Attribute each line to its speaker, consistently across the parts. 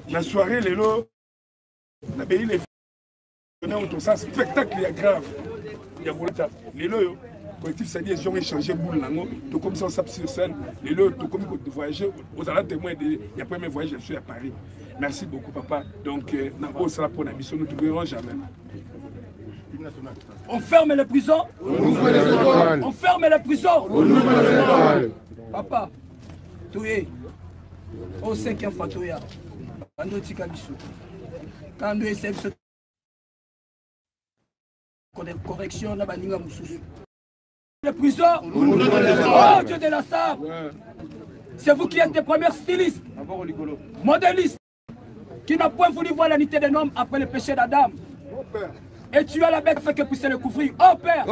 Speaker 1: La soirée, les lots, la pays, les on a ça spectacle, il y a grave. Il y a les lots, collectif, c'est-à-dire ils ont échangé boule lango, tout comme ça on s'appelle sur scène. Les lots, tout comme voyager, aux allant témoins, il y a premier voyage, je suis à Paris. Merci beaucoup, papa. Donc, on sera pour la mission, nous ne verrons jamais.
Speaker 2: On ferme les prisons. On ferme les prisons. Papa, tu es au 5e Fatoya. Quand on essaie de correction, les prisons. Oh Dieu de la sable. C'est vous qui êtes les premiers stylistes, modélistes, qui n'ont point voulu voir l'unité des hommes après le péché d'Adam. Et tu as la bête fait que puisse le couvrir. Oh Père,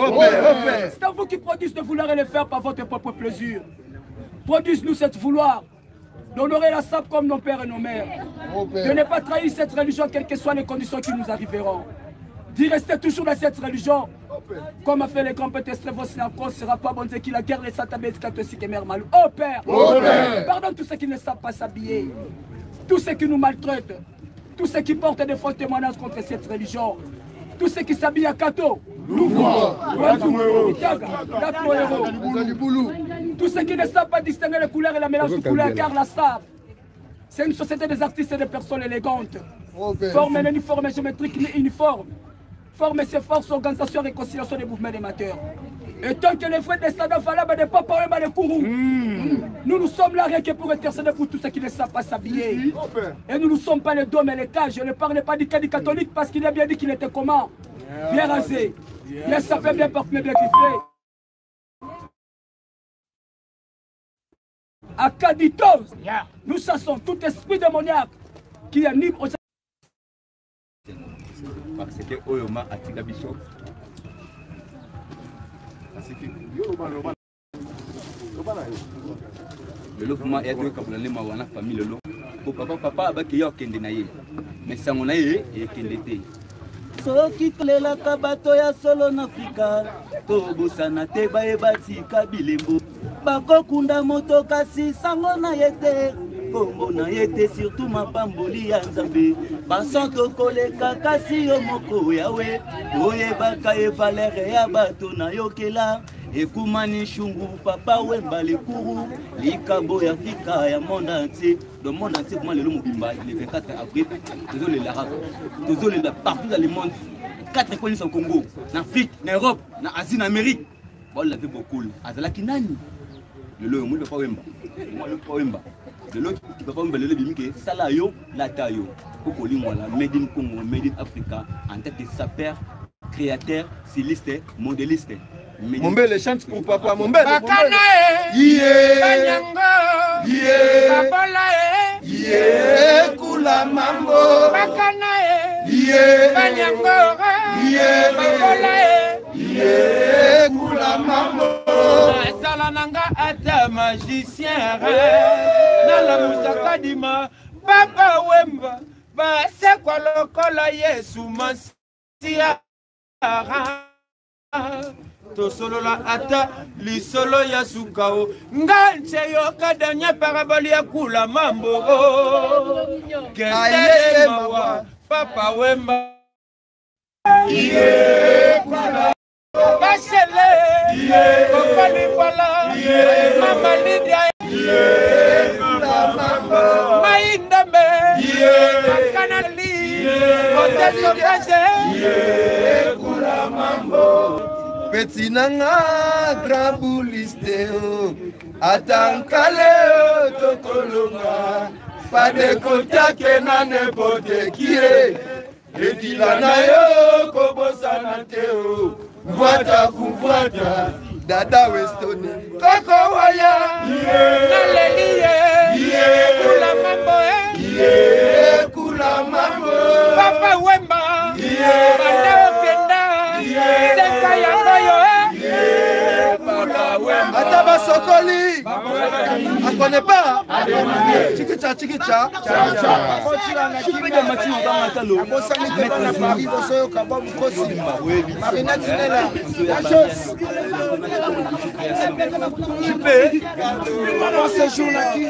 Speaker 2: c'est à vous qui produisez de vouloir le faire par votre propre plaisir. Produisez-nous cette vouloir d'honorer la sable comme nos pères et nos mères. De ne pas trahir cette religion, quelles que soient les conditions qui nous arriveront. D'y rester toujours dans cette religion. Comme a fait les grands pétés Strevos, ne sera pas bon Dieu qui la guerre les satabés aussi que mère malou. Oh Père, pardonne tous ceux qui ne savent pas s'habiller, tous ceux qui nous maltraitent, tous ceux qui portent des faux témoignages contre cette religion, tous ceux qui s'habillent à Kato, tous ceux qui ne savent pas distinguer les couleurs et la mélange de couleurs, car la sable, c'est une société des artistes et des personnes élégantes. Forme un uniforme géométrique ni uniforme. Forme ses forces, organisation, réconciliation des mouvements amateurs. Et tant que les vrais descendants valables des papas et des courroux, nous sommes là rien que pour intercéder pour tous ceux qui ne savent pas s'habiller. Et nous ne sommes pas les dômes et les cages. Je ne parle pas du cas du catholique parce qu'il a bien dit qu'il était comment? Bien rasé, bien sapé, bien parfumé, bien kiffé. À Caditos, nous chassons tout esprit démoniaque qui anime aux...
Speaker 3: C'était Oyoma Atika Biso. Le logement est de Kabulane Mawana famille le long. Pour papa abaki yo kende na ye. Mais sangona ye et kende.
Speaker 4: Soki kolela kabato ya solo na Afrika. To bosana te baebati kabilembo. Bakokunda moto kasi sangona yete. Kombo na yete surtout mapamboli ya Nzambe. Basanto koleka kasi yo moko yawe. Oyebaka e valere ya bato na yokela. Ekumani shungu papa wemba le kourou. Likabo ya Afrika ya monde entier. Le monde entier comment le mobimba le 24 avril. Désolé l'arabe. Désolé partout dans le monde. 4 écoles au Congo, en Afrique, en Europe, en Asie, en Amérique. Bon, on l'a fait beaucoup. Azala kinani. Le lot, moi, je ne peux pas wemba. Moi, je ne peux pas wemba. Le lot, tu ne peux pas wemba. Le lot, bimike, salayo, latayo. Pour que moi, made in Congo, made in Africa, en tête de sapeur, créateur, styliste, modéliste.
Speaker 5: Mon bel chante pour papa, mon bel.
Speaker 6: Kula mambo kula mambo sala nanga ata magicien na la musaka dima papa wemba ba se kwa lokola Yesu Masia to solo la ata li solo ya sukao nganche yoka danya paraboli ya kula mambo kende mawa papa wemba kula bashele kokoli wala mama Lydia kula mambo maindambe kanali oteso kaje kula mambo
Speaker 5: Petit nanga grabulisteo atankale tokolonga pas de contact na n'importe qui et dilana yo kobosana teo voita kuvoita dada westoni koko waya
Speaker 6: nalelie kula mambo
Speaker 5: kula mambo
Speaker 6: papa wemba banda kenda seka ya noyo papa wemba
Speaker 5: ataba sokoli akone pas chikicha chikicha
Speaker 4: Chipiga machini banga talo.
Speaker 5: abosani na Paris bosoyo kababu kosi marinette nela
Speaker 6: Chipé
Speaker 5: on séjour na qui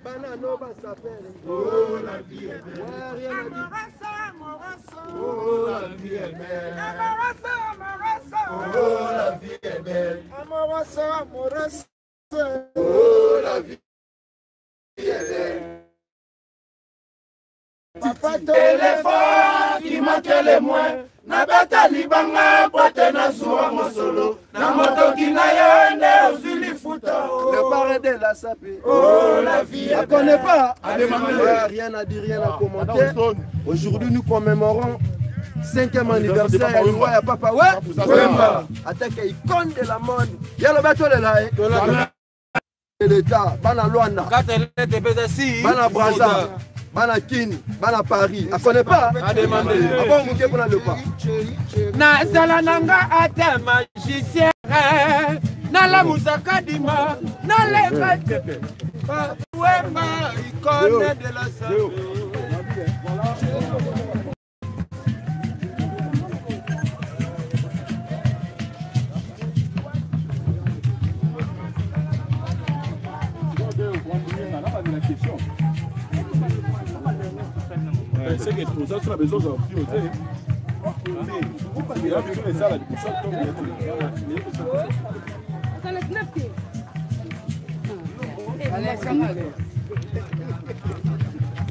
Speaker 5: Banano va s'appeler. Oh la vie est belle. Ouais, rien à dire. Oh la vie est belle. Oh la vie est belle. Oh la vie est belle. Papa téléphone qui manque les moins. Na bata libanga pote na zuwa mosolo. Na moto qui na yende osuli futa. Le parrain de la sapé. Oh la vie est belle. On ne connaît pas. Rien à dire, rien à commenter. Aujourd'hui nous commémorons 5e anniversaire du roi Papa. Ouais. Attaque icône de la mode. Y'a le bateau de là. L'État, Bana Luanda, Bana Brazza, Bana Kin, Bana Paris. Elle ne connaît pas. A demandé. Avant, vous ne le pas.
Speaker 6: Na nanga ata magicien. Na la musaka dima. Na le kate. Wema icône de la santé.
Speaker 1: C'est que tout ça, sur la maison, j'ai priorité. Il y a besoin de ça, là, du coup, ça,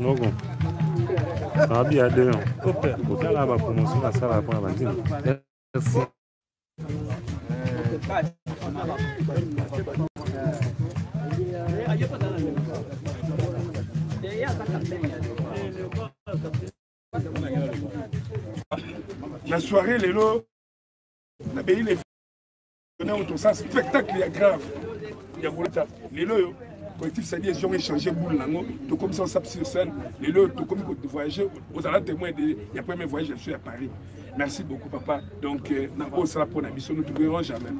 Speaker 7: Non, bon. Rabi à deux ans. Au faire la promotion, la salle à la benzine. Merci.
Speaker 1: La soirée, les lots, la pays les tout ça spectacle il y a grave. Il y a les lots, collectif ça dit ils ont échangé boule lango, tout comme ça on s'appelle sur scène. Les lots, tout comme voyager, aux allants témoins il y a premier voyage je suis à Paris. Merci beaucoup papa. Donc n'importe ça pour la mission nous ne verrons jamais.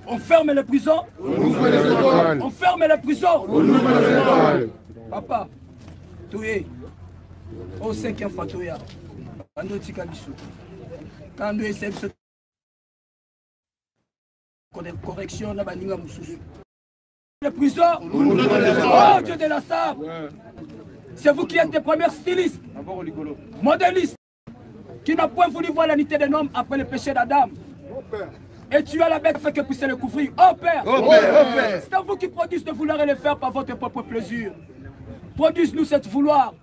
Speaker 2: On ferme les prisons. On ferme les prisons. Papa, tu es au 5e Fatoya. Quand on est quand on essaie de correction, les prisons. Oh Dieu de la sable. C'est vous qui êtes les premiers stylistes, modélistes, qui n'ont point voulu voir l'unité des hommes après le péché d'Adam. Et tu as la bête fait que puisse le couvrir. Oh Père, c'est à vous qui produisez de vouloir le faire par votre propre plaisir. Produisez-nous cette vouloir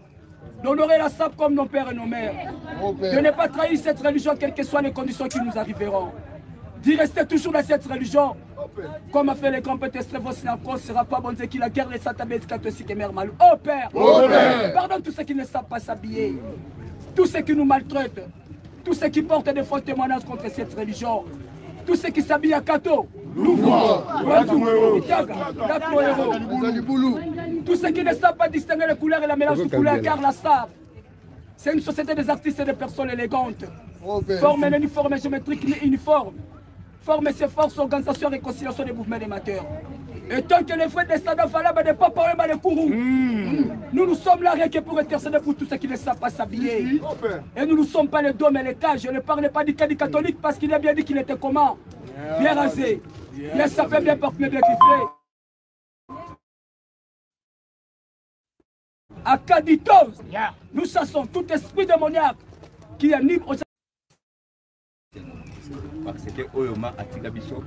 Speaker 2: d'honorer la sable comme nos pères et nos mères. De ne pas trahir cette religion, quelles que soient les conditions qui nous arriveront. D'y rester toujours dans cette religion. Comme a fait les grands pétestres, vos ne sera pas bon Dieu qui la guerre les satabès aussi qui meurent mal. Oh Père, pardonne tous ceux qui ne savent pas s'habiller, tous ceux qui nous maltraitent, tous ceux qui portent des faux témoignages contre cette religion, tous ceux qui s'habillent à Kato, tous ceux qui ne savent pas distinguer les couleurs et la mélange de couleurs, car la sable, c'est une société des artistes et des personnes élégantes. Forme un uniforme géométrique uniforme. Former ses forces, organisation, réconciliation des mouvements amateurs. Et tant que les frères des standards valables ne pas parler mal les courroux, nous sommes là rien que pour intercéder pour tous ceux qui ne savent pas s'habiller. Et nous ne sommes pas les dômes et les cages. Je ne parle pas du cas du catholique parce qu'il a bien dit qu'il était comment? Bien rasé, bien sapé, bien parfumé, bien kiffé. À Caditos, nous chassons tout esprit démoniaque qui anime aux
Speaker 3: c'était Oyoma Atika Bishop.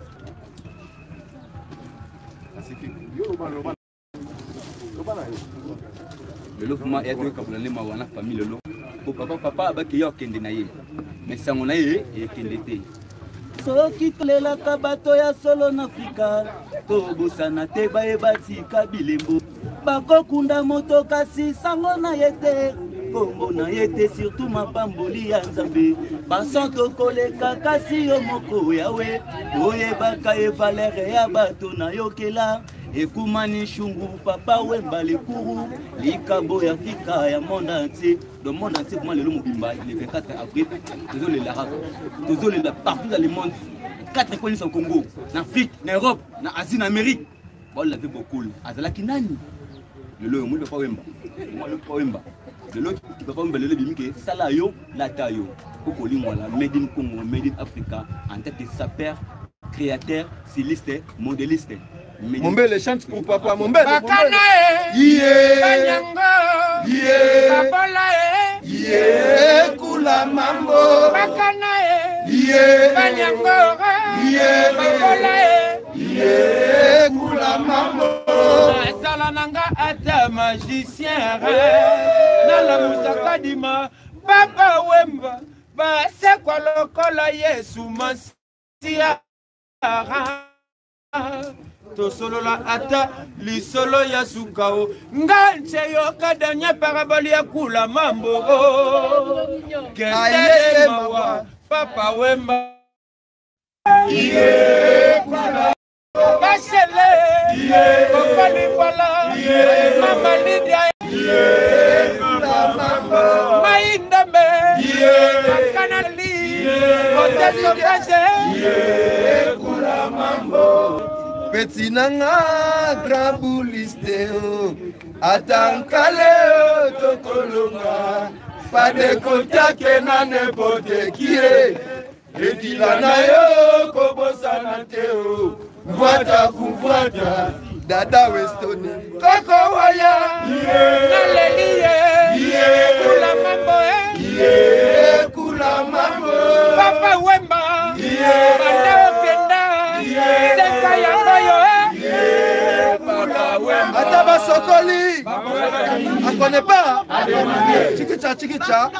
Speaker 3: Le lofuma est deux kapulane mawana famille le lot. Papa abaki yo kende na ye. Mais sango na ye e kende te.
Speaker 4: Soki tolelaka bato ya solo na Afrika, tobosana te bayebatika bilembo. Bakokunda moto kasi sango na ye te. Kombo na ye te surtout mapamboli ya Nzambe. Basanto koleka kasi yo moko yawe. Oyebaka ye valere ya bato na yokela. Ekumani shungu papa wemba le kourou. Likabo ya Afrika ya monde entier. Le monde entier comment le mobimba le 24 avril. Désolé l'arabe. Désolé partout dans le monde. 4 coins au Congo, en Afrique, en Europe, en Asie, en Amérique. On l'avait beaucoup. Azalaki nani. Le lot moi le pas wemba. Moi le pas wemba. Le lot qui peut pas wemba le bimike salayo la tayo. Pour moi la made in Congo, made in Africa en tant que sapeur, créateur, styliste, modéliste.
Speaker 5: Mon bel chante pour papa, mon bel. Kula mambo. Kula mambo.
Speaker 6: Salananga ata magicien na la musaka dima papa wemba ba se kwa lokola Yesu Masia to solo la ata li solo ya sukao nganche yo kadanya paraboli ya kula mambo kende mawa papa wemba kula Bachele, Kokoli Wala, Mama Lydia, Maïndame, Kanali, Oteso Kaje,
Speaker 5: Kula Mambo, Betinanga, Grabulisteo, Atankale, Tokolonga, pas de contact na n'importe qui est, et dilana yo, Kobosa Teo. Vuata kuvuata Dada Westoni Koko waya
Speaker 6: Nalelie Kula mambo
Speaker 5: Kula mambo
Speaker 6: Papa wemba Manda okenda Seka yango yo
Speaker 5: Papa Ataba Sokoli. On connaît pas. Chikicha, chikicha.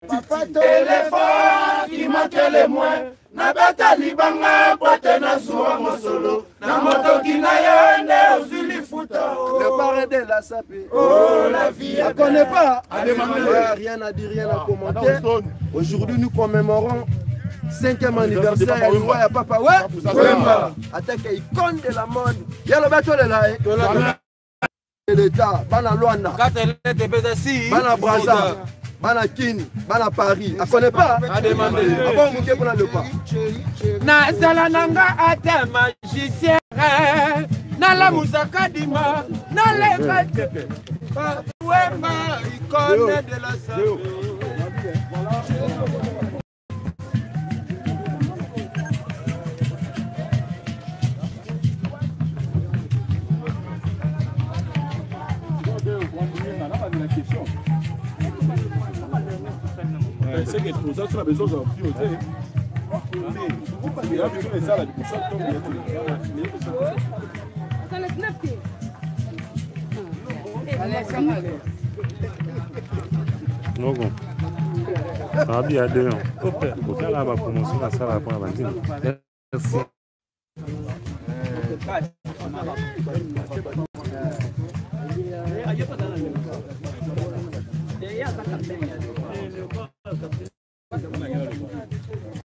Speaker 5: Papa téléphone qui manque les moins. Na bata libanga pote na soa mosolo. Na moto qui na yende osuli futa. Le parrain de la sapé. Oh la vie. On ne connaît pas. Rien à dire, rien à commenter. Aujourd'hui nous commémorons 5e anniversaire ya loi ya papa Wemba. Attaque icône de la mode. Ya le bateau de là. L'État, bana Luanda. Bana Brazza. Bana Kini, Bana Paris. On ne connaît pas. A demandé. Avant vous pour le pas.
Speaker 6: Na salananga ata magicien. Na la musaka dima. Na le kate. Wemba icône de la santé.
Speaker 8: C'est que tout ça, sur la maison, j'en ai vu. Il y a besoin de ça, là, pour ça,
Speaker 7: non, bon. Ça va bien à 2 ans. Pour faire la promotion, ça va pour la benzine. Merci.